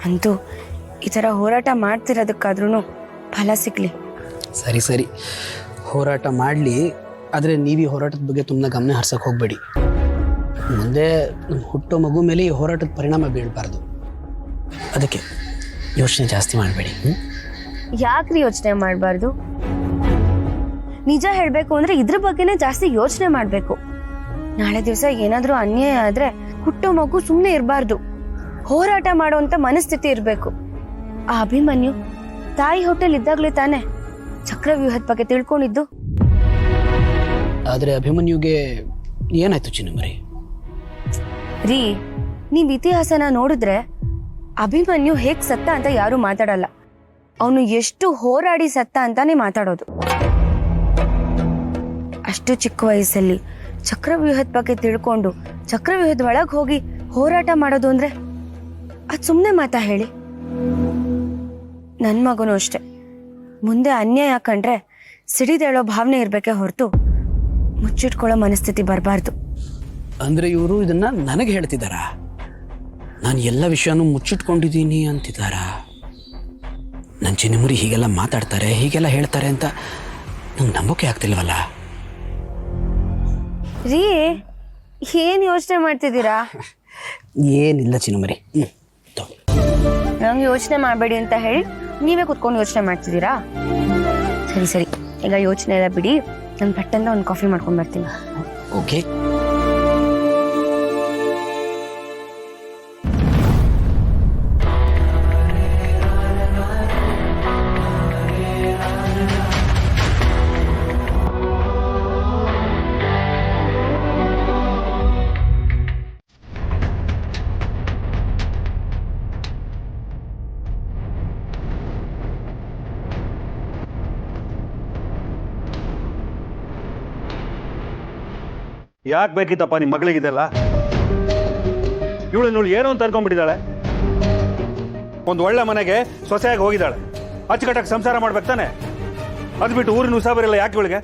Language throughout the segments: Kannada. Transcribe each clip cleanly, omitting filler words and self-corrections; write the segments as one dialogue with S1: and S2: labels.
S1: ಅಂತೂ ಈ ಥರ ಹೋರಾಟ ಮಾಡ್ತಿರೋದಕ್ಕಾದ್ರೂ ಫಲ ಸಿಗಲಿ.
S2: ಸರಿ ಸರಿ, ಹೋರಾಟ ಮಾಡಲಿ. ಆದರೆ ನೀವು ಈ ಹೋರಾಟದ ಬಗ್ಗೆ ತುಂಬ ಗಮನ ಹರ್ಸಕ್ಕೆ ಹೋಗಬೇಡಿ. ಮುಂದೆ ನಮ್ಮ ಹುಟ್ಟೋ ಮಗು ಮೇಲೆ ಈ ಹೋರಾಟದ ಪರಿಣಾಮ ಬೀಳಬಾರ್ದು. ಅದಕ್ಕೆ ಯೋಚನೆ ಜಾಸ್ತಿ ಮಾಡಬೇಡಿ.
S1: ಯಾಕ್ರಿ ಯೋಚನೆ ಮಾಡಬಾರ್ದು? ನಿಜ ಹೇಳಬೇಕು ಅಂದರೆ ಇದ್ರ ಬಗ್ಗೆನೇ ಜಾಸ್ತಿ ಯೋಚನೆ ಮಾಡಬೇಕು. ನಾಳೆ ದಿವಸ ಏನಾದರೂ ಅನ್ಯಾಯ ಆದರೆ ಹುಟ್ಟೋ ಮಗು ಸುಮ್ಮನೆ ಇರಬಾರ್ದು, ಹೋರಾಟ ಮಾಡುವಂಥ ಮನಸ್ಥಿತಿ ಇರಬೇಕು. ಆ ಅಭಿಮನ್ಯು ತಾಯಿ ಹೋಟೆಲ್ ಇದ್ದಾಗಲೇ ತಾನೇ ಚಕ್ರವ್ಯೂಹದ ಬಗ್ಗೆ ತಿಳ್ಕೊಂಡಿದ್ದು.
S2: ಆದರೆ ಅಭಿಮನ್ಯುಗೆ ಏನಾಯ್ತು ಚಿನ್ನಮರಿ?
S1: ರೀ, ನೀವು ಇತಿಹಾಸನ ನೋಡಿದ್ರೆ ಅಭಿಮನ್ಯು ಹೇಗ್ ಸತ್ತ ಅಂತ ಯಾರು ಮಾತಾಡಲ್ಲ. ಅವನು ಎಷ್ಟು ಹೋರಾಡಿ ಸತ್ತ ಅಂತಾನೆ ಮಾತಾಡೋದು. ಅಷ್ಟು ಚಿಕ್ಕ ವಯಸ್ಸಲ್ಲಿ ಚಕ್ರವ್ಯೂಹದ ಬಗ್ಗೆ ತಿಳ್ಕೊಂಡು ಚಕ್ರವ್ಯೂಹದ ಒಳಗೆ ಹೋಗಿ ಹೋರಾಟ ಮಾಡೋದು ಅಂದ್ರೆ ಅದು ಸುಮ್ಮನೆ ಮಾತಾ ಹೇಳಿ? ನನ್ನ ಮಗನೂ ಅಷ್ಟೆ, ಮುಂದೆ ಅನ್ಯಾಯ ಕಂಡ್ರೆ ಸಿಡಿದೇಳೋ ಭಾವನೆ ಇರ್ಬೇಕೆ ಹೊರತು ಮುಚ್ಚಿಟ್ಕೊಳ್ಳೋ ಮನಸ್ಥಿತಿ ಬರಬಾರ್ದು.
S2: ಅಂದರೆ ಇವರು ಇದನ್ನ ನನಗೆ ಹೇಳ್ತಿದ್ದಾರಾ? ನಾನು ಎಲ್ಲ ವಿಷಯನೂ ಮುಚ್ಚಿಟ್ಕೊಂಡಿದ್ದೀನಿ ಅಂತಿದ್ದಾರಾ? ನನ್ನ ಚಿನ್ನಮುರಿ ಹೀಗೆಲ್ಲ ಮಾತಾಡ್ತಾರೆ, ಹೀಗೆಲ್ಲ ಹೇಳ್ತಾರೆ ಅಂತ ನಂಗೆ ನಂಬೋಕೆ ಆಗ್ತಿಲ್ವಲ್ಲ.
S1: ರೀ, ಏನ್ ಯೋಚನೆ ಮಾಡ್ತಿದ್ದೀರಾ?
S2: ಏನಿಲ್ಲ ಚಿನ್ನಮರಿ.
S1: ನಂಗೆ ಯೋಚನೆ ಮಾಡಬೇಡಿ ಅಂತ ಹೇಳಿ ನೀವೇ ಕುತ್ಕೊಂಡು ಯೋಚನೆ ಮಾಡ್ತಿದ್ದೀರಾ? ಸರಿ ಸರಿ, ಈಗ ಯೋಚನೆ ಎಲ್ಲ ಬಿಡಿ. ನಾನು ಪಟ್ಟಂತ ಒಂದು ಕಾಫಿ ಮಾಡ್ಕೊಂಡು ಬರ್ತೀನಿ.
S2: ಓಕೆ.
S3: ಯಾಕೆ ಬೇಕಿತ್ತಪ್ಪ ನಿಮ್ಮ ಮಗಳಿಗಿದೆಲ್ಲ? ಇವಳು ಏನೋ ಅಂತ ಅನ್ಕೊಂಡ್ಬಿಟ್ಟಿದ್ದಾಳೆ. ಒಂದು ಒಳ್ಳೆ ಮನೆಗೆ ಸೊಸೆಯಾಗಿ ಹೋಗಿದ್ದಾಳೆ, ಅಚ್ಚುಕಟ್ಟಾಗಿ ಸಂಸಾರ ಮಾಡ್ಬೇಕು ತಾನೆ. ಅದು ಬಿಟ್ಟು ಊರಿನ ಉಸಾಬರಿಲ್ಲ ಯಾಕೆ ಇವಳಿಗೆ?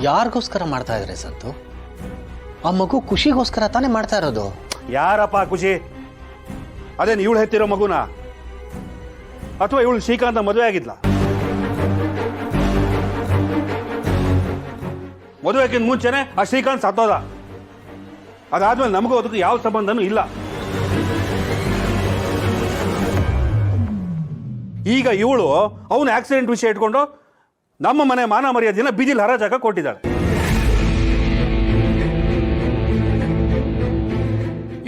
S4: ಯಾರಿಗೋಸ್ಕರ ಮಾಡ್ತಾ ಇದ್ರೆ ಸಂತು? ಆ ಮಗು ಖುಷಿಗೋಸ್ಕರ ತಾನೇ ಮಾಡ್ತಾ ಇರೋದು.
S3: ಯಾರಪ್ಪ ಖುಷಿ? ಅದೇನು ಇವಳು ಹೆತ್ತಿರೋ ಮಗುನ, ಅಥವಾ ಇವಳು ಶ್ರೀಕಾಂತ ಮದುವೆ ಆಗಿದ್ಲ? ಮದುವೆಗಿಂತ ಮುಂಚೆನೆ ಆ ಶ್ರೀಕಾಂತ್ ಸತ್ತೋದ. ಅದಾದ್ಮೇಲೆ ನಮಗೂ ಅದಕ್ಕೂ ಯಾವ ಸಂಬಂಧನೂ ಇಲ್ಲ. ಈಗ ಇವಳು ಅವನು ಆಕ್ಸಿಡೆಂಟ್ ವಿಷಯ ಇಟ್ಕೊಂಡು ನಮ್ಮ ಮನೆ ಮಾನ ಮರ್ಯಾದೆನ ಬೀದಿಲ್ ಹರಾಜಾಗ ಕೊಟ್ಟಿದ್ದಾಳೆ.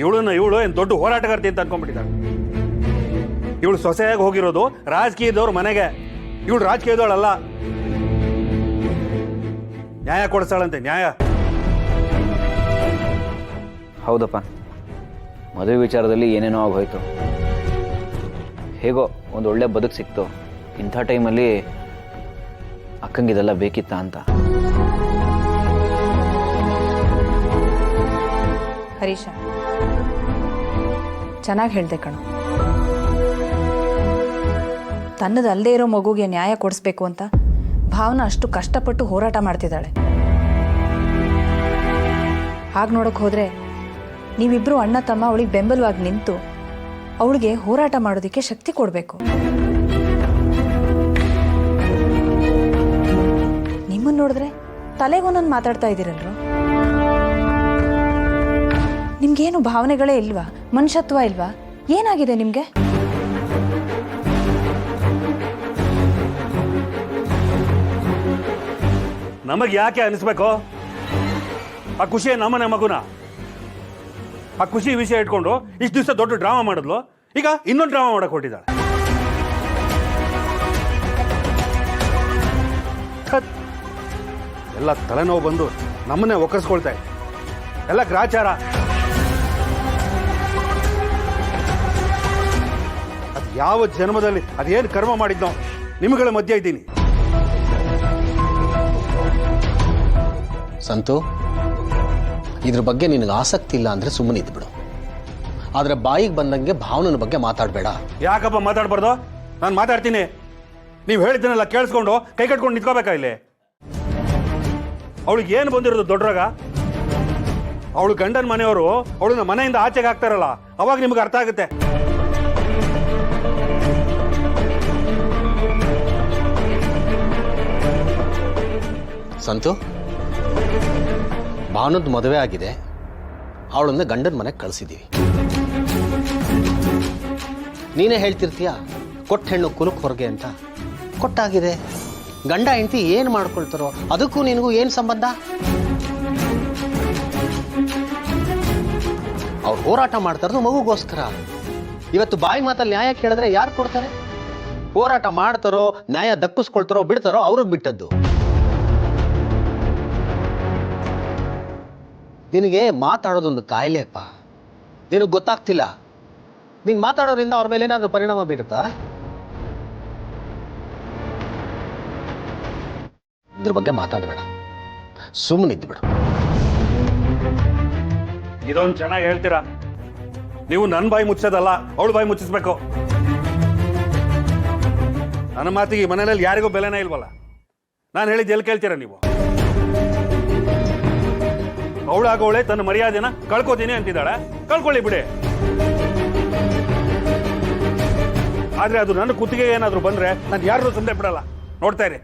S3: ಇವಳು ಏನು ದೊಡ್ಡ ಹೋರಾಟಗಾರ್ತಿ ಅಂತ ಅನ್ಕೊಂಡ್ಬಿಟ್ಟಿದ್ದಾಳೆ. ಇವಳು ಸೊಸೆಯಾಗಿ ಹೋಗಿರೋದು ರಾಜಕೀಯದವ್ರ ಮನೆಗೆ. ಇವಳು ರಾಜಕೀಯದವಳಲ್ಲ. ನ್ಯಾಯ ಕೊಡಿಸ್ತಾಳಂತೆ, ನ್ಯಾಯ.
S5: ಹೌದಪ್ಪ, ಮದುವೆ ವಿಚಾರದಲ್ಲಿ ಏನೇನೋ ಆಗೋಯ್ತು. ಹೇಗೋ ಒಂದು ಒಳ್ಳೆ ಬದುಕು ಸಿಕ್ತು. ಇಂಥ ಟೈಮಲ್ಲಿ ಅಕ್ಕಂಗಿದೆಲ್ಲ ಬೇಕಿತ್ತ ಅಂತ.
S6: ಹರೀಶ, ಚೆನ್ನಾಗಿ ಹೇಳ್ದೆ ಕಣು. ತನ್ನದಲ್ಲದೆ ಇರೋ ಮಗುಗೆ ನ್ಯಾಯ ಕೊಡಿಸ್ಬೇಕು ಅಂತ ಭಾವನ ಅಷ್ಟು ಕಷ್ಟಪಟ್ಟು ಹೋರಾಟ ಮಾಡ್ತಿದ್ದಾಳೆ. ಹಾಗೆ ನೋಡೋಕೆ ಹೋದರೆ ನೀವಿಬ್ಬರು ಅಣ್ಣ ತಮ್ಮ ಅವಳಿಗೆ ಬೆಂಬಲವಾಗಿ ನಿಂತು ಅವಳಿಗೆ ಹೋರಾಟ ಮಾಡೋದಕ್ಕೆ ಶಕ್ತಿ ಕೊಡಬೇಕು. ನಿಮ್ಮನ್ನು ನೋಡಿದ್ರೆ ತಲೆಗೊಂದೊಂದು ಮಾತಾಡ್ತಾ ಇದ್ದೀರಲ್ರು. ನಿಮ್ಗೇನು ಭಾವನೆಗಳೇ ಇಲ್ವಾ? ಮನುಷ್ಯತ್ವ ಇಲ್ವಾ? ಏನಾಗಿದೆ ನಿಮಗೆ?
S3: ನಮಗೆ ಯಾಕೆ ಅನಿಸ್ಬೇಕು? ಆ ಖುಷಿ ನಮ್ಮನೆ ಮಗುನ. ಆ ಖುಷಿ ವಿಷಯ ಇಟ್ಕೊಂಡು ಇಷ್ಟು ದಿವಸ ದೊಡ್ಡ ಡ್ರಾಮಾ ಮಾಡಿದ್ಲು, ಈಗ ಇನ್ನೊಂದು ಡ್ರಾಮಾ ಮಾಡಕ್ ಹೊಟ್ಟಿದ್ದಾಳೆ. ಎಲ್ಲ ತಲೆನೋವು ಬಂದು ನಮ್ಮನ್ನೇ ಒಕ್ಕರ್ಸ್ಕೊಳ್ತಾ ಇದೆ. ಎಲ್ಲ ಗ್ರಾಚಾರ. ಅದು ಯಾವ ಜನ್ಮದಲ್ಲಿ ಅದೇನು ಕರ್ಮ ಮಾಡಿದ್ನೋ ನಿಮಗಳ ಮಧ್ಯೆ ಇದ್ದೀನಿ.
S4: ಸಂತು, ಇದ್ರ ಬಗ್ಗೆ ನಿನಗೆ ಆಸಕ್ತಿ ಇಲ್ಲ ಅಂದ್ರೆ ಸುಮ್ಮನೆ ಇದ್ಬಿಡು. ಆದ್ರೆ ಬಾಯಿಗೆ ಬಂದಂಗೆ ಭಾವನನ ಬಗ್ಗೆ ಮಾತಾಡಬೇಡ.
S3: ಯಾಕಪ್ಪ ಮಾತಾಡ್ಬಾರ್ದು? ನಾನು ಮಾತಾಡ್ತೀನಿ. ನೀವು ಹೇಳಿದ್ದನ್ನೆಲ್ಲ ಕೇಳಿಸ್ಕೊಂಡು ಕೈ ಕಟ್ಕೊಂಡು ನಿಂತ್ಕೋಬೇಕಾ ಇಲ್ಲಿ? ಅವಳಿಗೆ ಏನು ಬಂದಿರೋದು ದೊಡ್ಡರಾಗ? ಅವಳು ಗಂಡನ ಮನೆಯವರು ಅವಳನ್ನ ಮನೆಯಿಂದ ಆಚೆಗೆ ಹಾಕ್ತಾರಲ್ಲ, ಅವಾಗ ನಿಮ್ಗೆ ಅರ್ಥ ಆಗುತ್ತೆ.
S4: ಸಂತು, ಭಾವನದ್ ಮದುವೆ ಆಗಿದೆ, ಅವಳನ್ನ ಗಂಡನ ಮನೆಗೆ ಕಳಿಸಿದ್ದೀವಿ. ನೀನೇ ಹೇಳ್ತಿರ್ತೀಯ ಕೊಟ್ಟ ಹೆಣ್ಣು ಕುಲಕ್ ಹೊರಗೆ ಅಂತ. ಕೊಟ್ಟಾಗಿದೆ. ಗಂಡ ಹೆಂಡತಿ ಏನು ಮಾಡ್ಕೊಳ್ತಾರೋ ಅದಕ್ಕೂ ನಿನಗೂ ಏನು ಸಂಬಂಧ? ಅವ್ರು ಹೋರಾಟ ಮಾಡ್ತಾ ಇರೋದು ಮಗುಗೋಸ್ಕರ. ಇವತ್ತು ಬಾಯಿ ಮಾತಲ್ಲಿ ನ್ಯಾಯ ಕೇಳಿದ್ರೆ ಯಾರು ಕೊಡ್ತಾರೆ? ಹೋರಾಟ ಮಾಡ್ತಾರೋ, ನ್ಯಾಯ ದಕ್ಕಿಸ್ಕೊಳ್ತಾರೋ ಬಿಡ್ತಾರೋ ಅವ್ರಿಗೆ ಬಿಟ್ಟದ್ದು. ನಿನಗೆ ಮಾತಾಡೋದೊಂದು ಕಾಯಿಲೆಪ್ಪ, ನಿನಗೆ ಗೊತ್ತಾಗ್ತಿಲ್ಲ. ನೀನು ಮಾತಾಡೋದ್ರಿಂದ ಅವ್ರ ಮೇಲೆ ಏನಾದರೂ ಪರಿಣಾಮ ಬೀರುತ್ತಾ? ಇದ್ರ ಬಗ್ಗೆ ಮಾತಾಡಬೇಡ, ಸುಮ್ಮನಿದ್ದು ಬಿಡು.
S3: ಇದೊಂದು ಚೆನ್ನಾಗಿ ಹೇಳ್ತೀರಾ. ನೀವು ನನ್ನ ಬಾಯಿ ಮುಚ್ಚೋದಲ್ಲ, ಅವಳು ಬಾಯಿ ಮುಚ್ಚಿಸ್ಬೇಕು. ನನ್ನ ಮಾತಿಗೆ ಈ ಮನೆಯಲ್ಲಿ ಯಾರಿಗೂ ಬೆಲೆನೇ ಇಲ್ವಲ್ಲ. ನಾನು ಹೇಳಿದ್ದು ಎಲ್ಲಿ ಕೇಳ್ತೀರಾ ನೀವು? ಅವಳಾಗೋಳೆ ತನ್ನ ಮರ್ಯಾದೆನ ಕಳ್ಕೋತೀನಿ ಅಂತಿದ್ದಾಳೆ, ಕಳ್ಕೊಳ್ಳಿ ಬಿಡಿ. ಆದ್ರೆ ಅದು ನನ್ನ ಕುತ್ತಿಗೆ ಏನಾದ್ರು ಬಂದ್ರೆ ನಾನು ಯಾರು ಸುಮ್ಮನೆ ಬಿಡಲ್ಲ. ನೋಡ್ತಾ ಇರಿ.